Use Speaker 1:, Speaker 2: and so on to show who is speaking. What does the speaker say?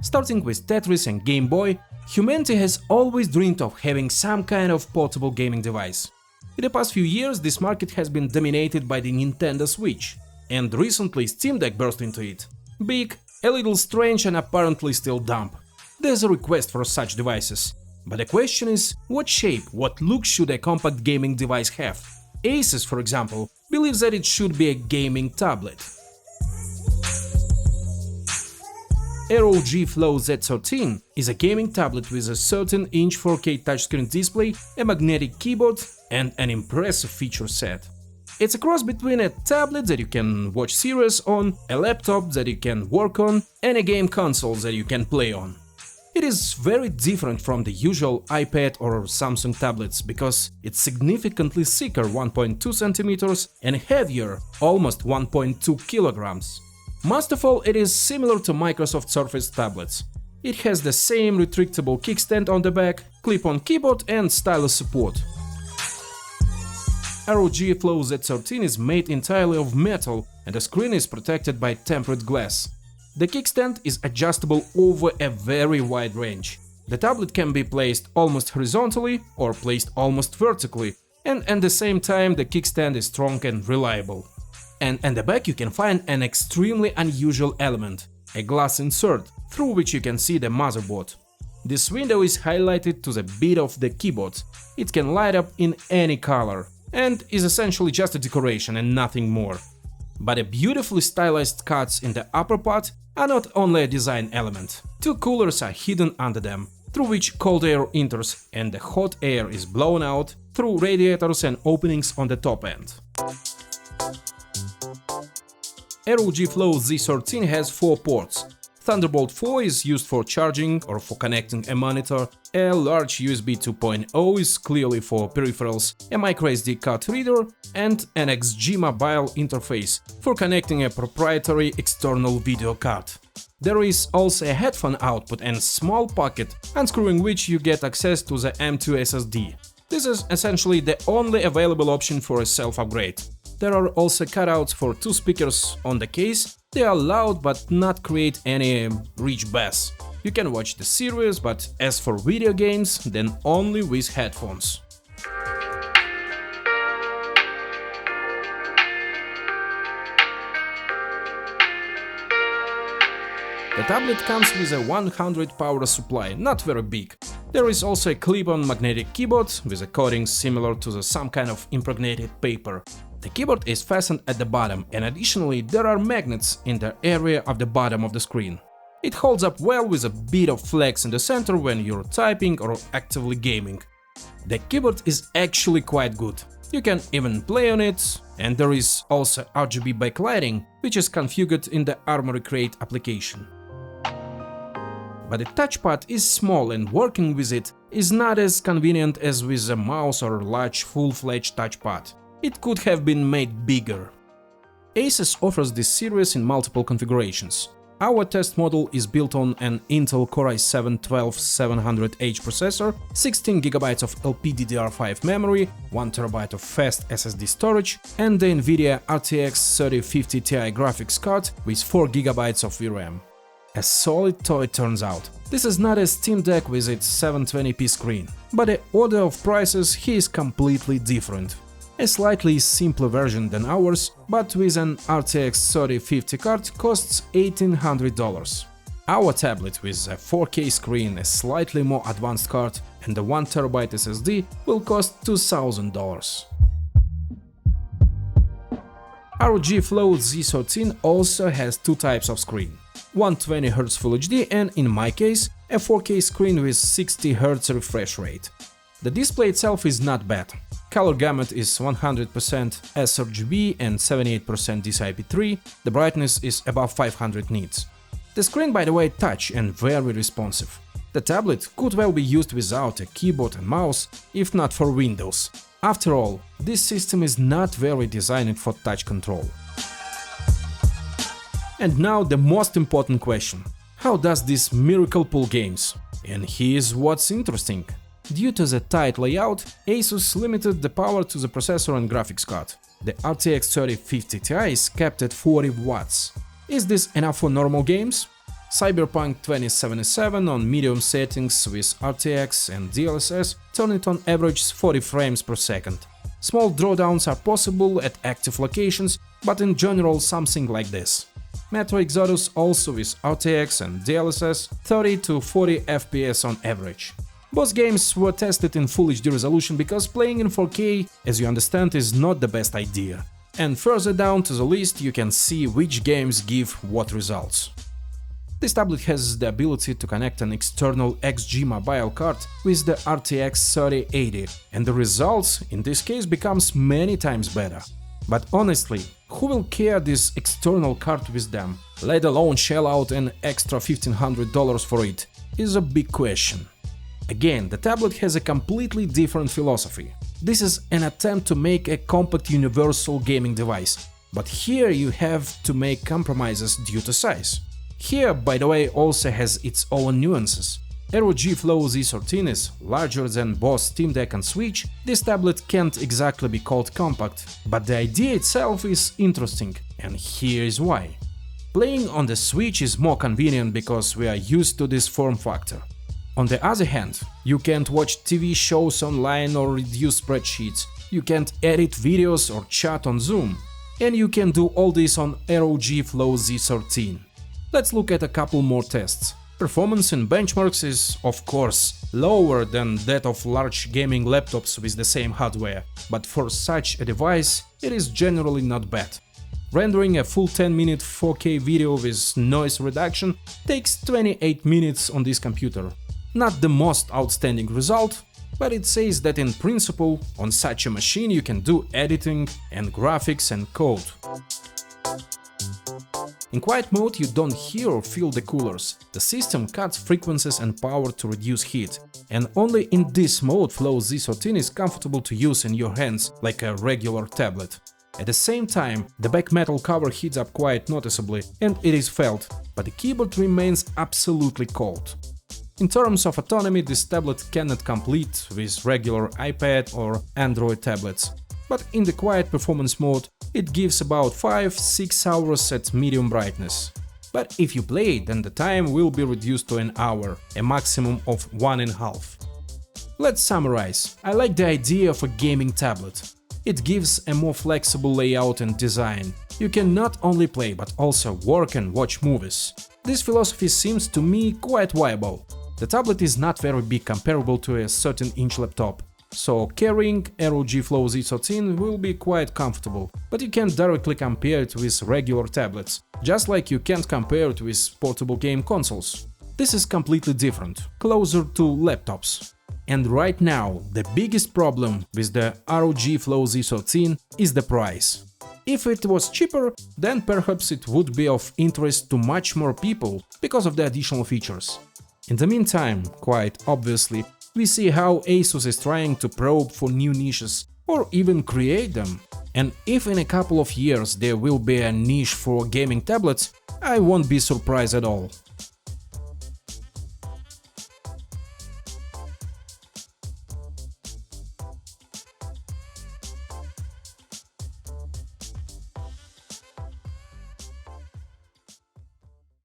Speaker 1: Starting with Tetris and Game Boy, humanity has always dreamed of having some kind of portable gaming device. In the past few years, this market has been dominated by the Nintendo Switch, and recently Steam Deck burst into it. Big, a little strange and apparently still dumb. There's a request for such devices. But the question is, what shape, what look should a compact gaming device have? Asus, for example, believes that it should be a gaming tablet. ROG Flow Z13 is a gaming tablet with a 13-inch 4K touchscreen display, a magnetic keyboard and an impressive feature set. It's a cross between a tablet that you can watch series on, a laptop that you can work on, and a game console that you can play on. It is very different from the usual iPad or Samsung tablets because it's significantly thicker, 1.2 cm, and heavier, almost 1.2 kg. Most of all, it is similar to Microsoft Surface tablets. It has the same retractable kickstand on the back, clip-on keyboard and stylus support. ROG Flow Z13 is made entirely of metal and the screen is protected by tempered glass. The kickstand is adjustable over a very wide range. The tablet can be placed almost horizontally or placed almost vertically, and at the same time the kickstand is strong and reliable. And at the back you can find an extremely unusual element, a glass insert, through which you can see the motherboard. This window is highlighted to the bit of the keyboard. It can light up in any color, and is essentially just a decoration and nothing more. But the beautifully stylized cuts in the upper part are not only a design element. Two coolers are hidden under them, through which cold air enters and the hot air is blown out through radiators and openings on the top end. ROG Flow Z13 has 4 ports. Thunderbolt 4 is used for charging or for connecting a monitor, a large USB 2.0 is clearly for peripherals, a microSD card reader, and an XG mobile interface for connecting a proprietary external video card. There is also a headphone output and small pocket, unscrewing which you get access to the M2 SSD. This is essentially the only available option for a self-upgrade. There are also cutouts for 2 speakers on the case. They are loud but not create any rich bass. You can watch the series, but as for video games, then only with headphones. The tablet comes with a 100 power supply, not very big. There is also a clip-on magnetic keyboard with a coating similar to some kind of impregnated paper. The keyboard is fastened at the bottom, and additionally there are magnets in the area of the bottom of the screen. It holds up well with a bit of flex in the center when you're typing or actively gaming. The keyboard is actually quite good. You can even play on it, and there is also RGB backlighting, which is configured in the Armoury Crate application. But the touchpad is small and working with it is not as convenient as with a mouse or large full-fledged touchpad. It could have been made bigger. Asus offers this series in multiple configurations. Our test model is built on an Intel Core i7-12700H processor, 16GB of LPDDR5 memory, 1TB of fast SSD storage, and the NVIDIA RTX 3050 Ti graphics card with 4GB of VRAM. A solid toy, turns out. This is not a Steam Deck with its 720p screen, but the order of prices here is completely different. A slightly simpler version than ours, but with an RTX 3050 card costs $1,800. Our tablet with a 4K screen, a slightly more advanced card and a 1TB SSD will cost $2,000. ROG Flow Z13 also has 2 types of screen. 120Hz Full HD and, in my case, a 4K screen with 60Hz refresh rate. The display itself is not bad. Color gamut is 100% sRGB and 78% DCI-P3, the brightness is above 500 nits. The screen, by the way, touch and very responsive. The tablet could well be used without a keyboard and mouse, if not for Windows. After all, this system is not very designed for touch control. And now the most important question. How does this miracle pull games? And here's what's interesting. Due to the tight layout, Asus limited the power to the processor and graphics card. The RTX 3050 Ti is capped at 40 watts. Is this enough for normal games? Cyberpunk 2077 on medium settings with RTX and DLSS turn it on average 40 frames per second. Small drawdowns are possible at active locations, but in general something like this. Metro Exodus also with RTX and DLSS 30 to 40 FPS on average. Both games were tested in Full HD resolution because playing in 4K, as you understand, is not the best idea. And further down to the list you can see which games give what results. This tablet has the ability to connect an external XG mobile card with the RTX 3080, and the results in this case becomes many times better. But honestly, who will care this external card with them, let alone shell out an extra $1,500 for it, is a big question. Again, the tablet has a completely different philosophy. This is an attempt to make a compact universal gaming device, but here you have to make compromises due to size. Here, by the way, also has its own nuances. ROG Flow Z13 is larger than both Steam Deck and Switch. This tablet can't exactly be called compact, but the idea itself is interesting, and here is why. Playing on the Switch is more convenient because we are used to this form factor. On the other hand, you can't watch TV shows online or reduce spreadsheets, you can't edit videos or chat on Zoom, and you can do all this on ROG Flow Z13. Let's look at a couple more tests. Performance in benchmarks is, of course, lower than that of large gaming laptops with the same hardware, but for such a device it is generally not bad. Rendering a full 10-minute 4K video with noise reduction takes 28 minutes on this computer. Not the most outstanding result, but it says that in principle on such a machine you can do editing and graphics and code. In quiet mode you don't hear or feel the coolers. The system cuts frequencies and power to reduce heat, and only in this mode Flow Z13 is comfortable to use in your hands like a regular tablet. At the same time, the back metal cover heats up quite noticeably and it is felt, but the keyboard remains absolutely cold. In terms of autonomy, this tablet cannot compete with regular iPad or Android tablets, but in the quiet performance mode it gives about 5-6 hours at medium brightness. But if you play, then the time will be reduced to an hour, a maximum of 1.5. Let's summarize. I like the idea of a gaming tablet. It gives a more flexible layout and design. You can not only play but also work and watch movies. This philosophy seems to me quite viable. The tablet is not very big comparable to a 13-inch laptop, so carrying ROG Flow Z13 will be quite comfortable, but you can't directly compare it with regular tablets, just like you can't compare it with portable game consoles. This is completely different, closer to laptops. And right now, the biggest problem with the ROG Flow Z13 is the price. If it was cheaper, then perhaps it would be of interest to much more people because of the additional features. In the meantime, quite obviously, we see how Asus is trying to probe for new niches or even create them. And if in a couple of years there will be a niche for gaming tablets, I won't be surprised at all.